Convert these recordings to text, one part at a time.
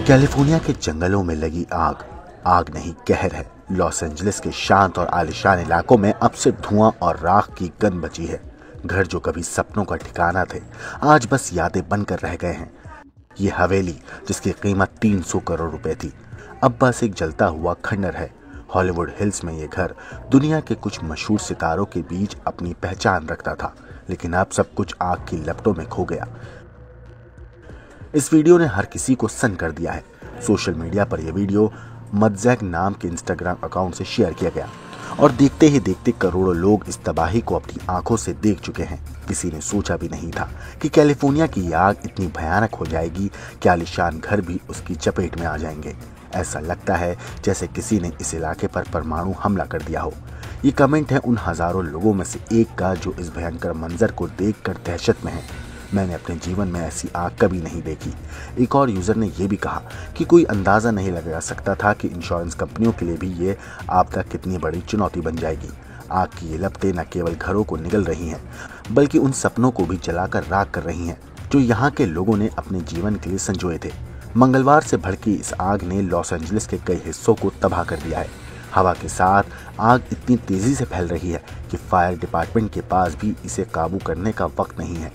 California के जंगलों में लगी आग आग नहीं कहर है। लॉस एंजलिस के शांत और आलिशान इलाकों में अब सिर्फ धुआं और राख की गंध बची है। घर जो कभी सपनों का ठिकाना थे, आज बस यादें बनकर रह गए हैं। ये हवेली जिसकी कीमत 300 करोड़ रुपए थी, अब बस एक जलता हुआ खंडर है। हॉलीवुड हिल्स में ये घर दुनिया के कुछ मशहूर सितारों के बीच अपनी पहचान रखता था, लेकिन अब सब कुछ आग की लपटों में खो गया। इस वीडियो ने हर किसी को सन्न कर दिया है। सोशल मीडिया पर यह वीडियो मदजैक नाम के इंस्टाग्राम अकाउंट से शेयर किया गया और देखते ही देखते करोड़ों लोग इस तबाही को अपनी आंखों से देख चुके हैं। किसी ने सोचा भी नहीं था कि कैलिफोर्निया की आग इतनी भयानक हो जाएगी कि आलीशान घर भी उसकी चपेट में आ जाएंगे। ऐसा लगता है जैसे किसी ने इस इलाके पर परमाणु हमला कर दिया हो। ये कमेंट है उन हजारों लोगों में से एक का जो इस भयंकर मंजर को देखकर दहशत में है। मैंने अपने जीवन में ऐसी आग कभी नहीं देखी। एक और यूजर ने यह भी कहा कि कोई अंदाजा नहीं लगा सकता था कि इंश्योरेंस कंपनियों के लिए भी ये आपदा कितनी बड़ी चुनौती बन जाएगी। आग की ये लपटें न केवल घरों को निगल रही हैं, बल्कि उन सपनों को भी जलाकर राख कर रही हैं जो यहाँ के लोगों ने अपने जीवन के लिए संजोए थे। मंगलवार से भड़की इस आग ने लॉस एंजलिस के कई हिस्सों को तबाह कर दिया है। हवा के साथ आग इतनी तेजी से फैल रही है कि फायर डिपार्टमेंट के पास भी इसे काबू करने का वक्त नहीं है।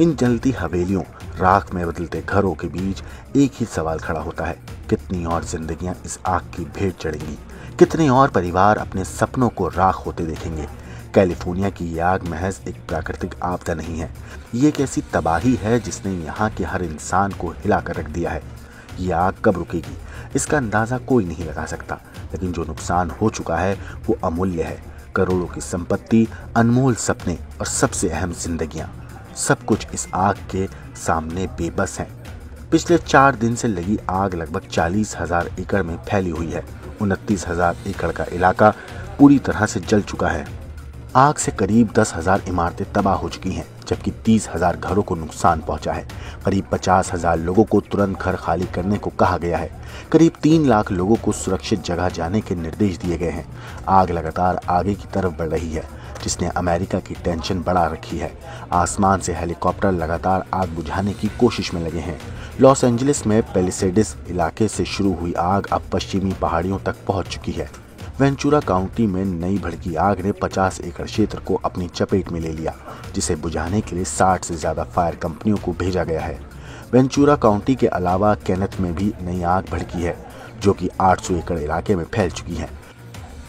इन जलती हवेलियों, राख में बदलते घरों के बीच एक ही सवाल खड़ा होता है, कितनी और जिंदगियां इस आग की भेंट चढ़ेंगी, कितने और परिवार अपने सपनों को राख होते देखेंगे। कैलिफोर्निया की ये आग महज एक प्राकृतिक आपदा नहीं है, ये एक ऐसी तबाही है जिसने यहाँ के हर इंसान को हिला कर रख दिया है। ये आग कब रुकेगी इसका अंदाजा कोई नहीं लगा सकता, लेकिन जो नुकसान हो चुका है वो अमूल्य है। करोड़ों की संपत्ति, अनमोल सपने और सबसे अहम जिंदगियां, सब कुछ इस आग के सामने बेबस है। पिछले 4 दिन से लगी आग लगभग 40,000 एकड़ में फैली हुई है। 29,000 एकड़ का इलाका पूरी तरह से जल चुका है। आग से करीब 10,000 इमारतें तबाह हो चुकी हैं, जबकि 30,000 घरों को नुकसान पहुंचा है। करीब 50,000 लोगों को तुरंत घर खाली करने को कहा गया है। करीब 3 लाख लोगों को सुरक्षित जगह जाने के निर्देश दिए गए हैं। आग लगातार आगे की तरफ बढ़ रही है, जिसने अमेरिका की टेंशन बढ़ा रखी है। आसमान से हेलीकॉप्टर लगातार आग बुझाने की कोशिश में लगे हैं। लॉस एंजलिस में पैलिसेड्स इलाके से शुरू हुई आग अब पश्चिमी पहाड़ियों तक पहुंच चुकी है। वेंचुरा काउंटी में नई भड़की आग ने 50 एकड़ क्षेत्र को अपनी चपेट में ले लिया, जिसे बुझाने के लिए 60 से ज्यादा फायर कंपनियों को भेजा गया है। वेंचुरा काउंटी के अलावा केनेथ में भी नई आग भड़की है, जो कि 800 एकड़ इलाके में फैल चुकी है।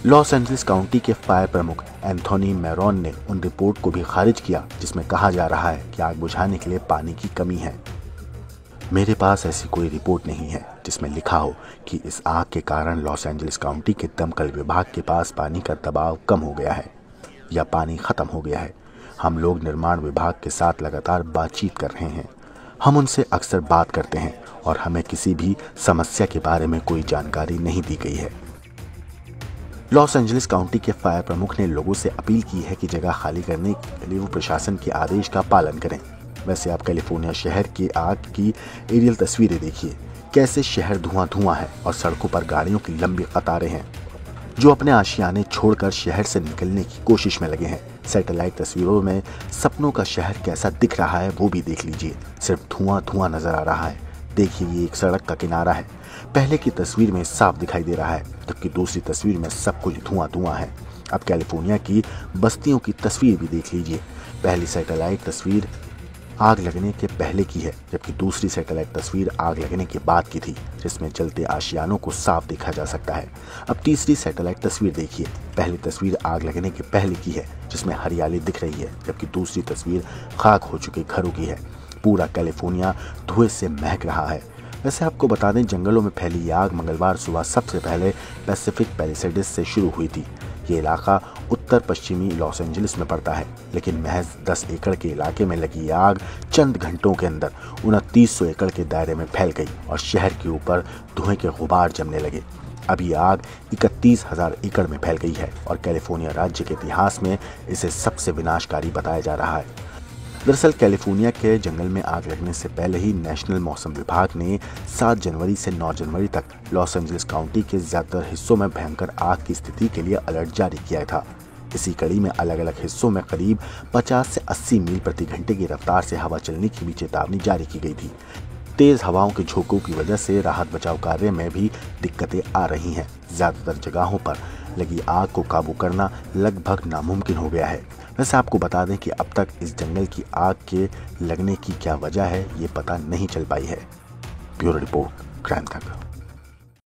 लॉस एंजलिस काउंटी के फायर प्रमुख एंथोनी मैरोन ने उन रिपोर्ट को भी खारिज किया जिसमें कहा जा रहा है कि आग बुझाने के लिए पानी की कमी है। मेरे पास ऐसी कोई रिपोर्ट नहीं है जिसमें लिखा हो कि इस आग के कारण लॉस एंजलिस काउंटी के दमकल विभाग के पास पानी का दबाव कम हो गया है या पानी खत्म हो गया है। हम लोग निर्माण विभाग के साथ लगातार बातचीत कर रहे हैं। हम उनसे अक्सर बात करते हैं और हमें किसी भी समस्या के बारे में कोई जानकारी नहीं दी गई है। लॉस एंजलिस काउंटी के फायर प्रमुख ने लोगों से अपील की है कि जगह खाली करने के लिए वो प्रशासन के आदेश का पालन करें। वैसे आप कैलिफोर्निया शहर की आग की एरियल तस्वीरें देखिए, कैसे शहर धुआं धुआं है और सड़कों पर गाड़ियों की लंबी कतारें हैं जो अपने आशियाने छोड़कर शहर से निकलने की कोशिश में लगे हैं। सैटेलाइट तस्वीरों में सपनों का शहर कैसा दिख रहा है वो भी देख लीजिए, सिर्फ धुआं धुआं नजर आ रहा है। देखिए, ये एक सड़क का किनारा है। पहले की तस्वीर में साफ दिखाई दे रहा है, जबकि दूसरी तस्वीर में सब कुछ धुआं धुआं है। अब कैलिफोर्निया की बस्तियों की तस्वीर भी देख लीजिए। पहली सैटेलाइट तस्वीर आग लगने के पहले की है, जबकि दूसरी सैटेलाइट तस्वीर आग लगने के बाद की थी, जिसमें जलते आशियानों को साफ देखा जा सकता है। अब तीसरी सैटेलाइट तस्वीर देखिए। पहली तस्वीर आग लगने के पहले की है, जिसमें हरियाली दिख रही है, जबकि दूसरी तस्वीर खाक हो चुके घरों की है। पूरा कैलिफोर्निया धुएं से महक रहा है। वैसे आपको बता दें, जंगलों में फैली आग मंगलवार सुबह सबसे पहले पैसिफिक पैलिसेड्स से शुरू हुई थी। ये इलाका उत्तर पश्चिमी लॉस एंजलिस में पड़ता है, लेकिन महज 10 एकड़ के इलाके में लगी आग चंद घंटों के अंदर 2900 एकड़ के दायरे में फैल गई और शहर के ऊपर धुएं के गुबार जमने लगे। अब ये आग 31,000 एकड़ में फैल गई है और कैलिफोर्निया राज्य के इतिहास में इसे सबसे विनाशकारी बताया जा रहा है। दरअसल कैलिफोर्निया के जंगल में आग लगने से पहले ही नेशनल मौसम विभाग ने 7 जनवरी से 9 जनवरी तक लॉस एंजलिस काउंटी के ज्यादातर हिस्सों में भयंकर आग की स्थिति के लिए अलर्ट जारी किया था। इसी कड़ी में अलग अलग हिस्सों में करीब 50 से 80 मील प्रति घंटे की रफ्तार से हवा चलने की भी चेतावनी जारी की गई थी। तेज हवाओं के झोंकों की वजह से राहत बचाव कार्य में भी दिक्कतें आ रही हैं। ज्यादातर जगहों पर लगी आग को काबू करना लगभग नामुमकिन हो गया है। वैसे आपको बता दें कि अब तक इस जंगल की आग के लगने की क्या वजह है, ये पता नहीं चल पाई है। ब्यूरो रिपोर्ट, क्राइम तक।